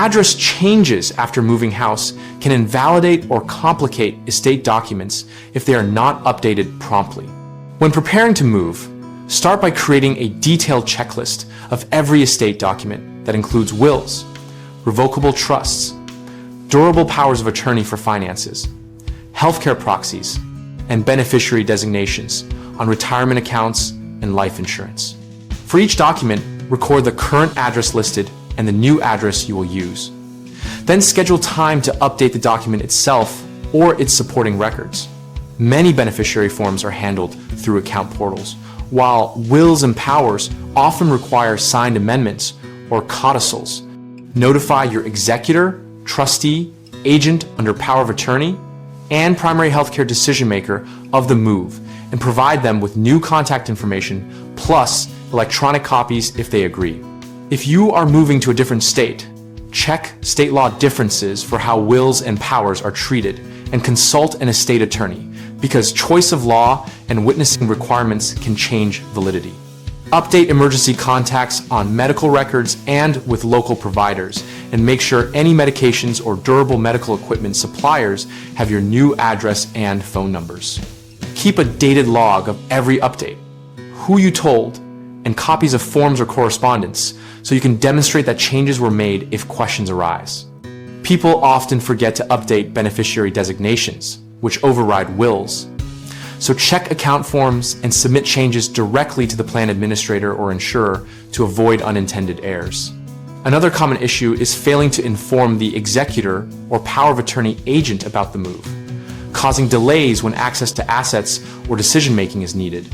Address changes after moving house can invalidate or complicate estate documents if they are not updated promptly. When preparing to move, start by creating a detailed checklist of every estate document that includes wills, revocable trusts, durable powers of attorney for finances, healthcare proxies, and beneficiary designations on retirement accounts and life insurance. For each document, record the current address listed and the new address you will use. Then schedule time to update the document itself or its supporting records. Many beneficiary forms are handled through account portals, while wills and powers often require signed amendments or codicils. Notify your executor, trustee, agent under power of attorney, and primary healthcare decision maker of the move, and provide them with new contact information plus electronic copies if they agree. If you are moving to a different state, check state law differences for how wills and powers are treated and consult an estate attorney, because choice of law and witnessing requirements can change validity. Update emergency contacts on medical records and with local providers, and make sure any medications or durable medical equipment suppliers have your new address and phone numbers. Keep a dated log of every update, who you told, and copies of forms or correspondence, so you can demonstrate that changes were made if questions arise. People often forget to update beneficiary designations, which override wills. So check account forms and submit changes directly to the plan administrator or insurer to avoid unintended errors. Another common issue is failing to inform the executor or power of attorney agent about the move, causing delays when access to assets or decision-making is needed.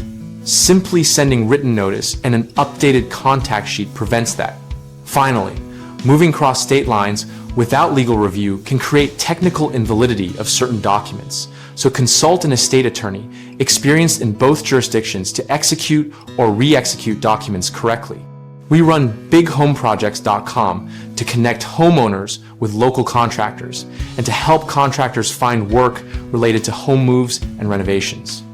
Simply sending written notice and an updated contact sheet prevents that. Finally, moving across state lines without legal review can create technical invalidity of certain documents, so consult an estate attorney experienced in both jurisdictions to execute or re-execute documents correctly. We run bighomeprojects.com to connect homeowners with local contractors and to help contractors find work related to home moves and renovations.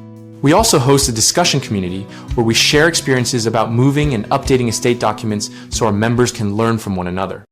We also host a discussion community where we share experiences about moving and updating estate documents so our members can learn from one another.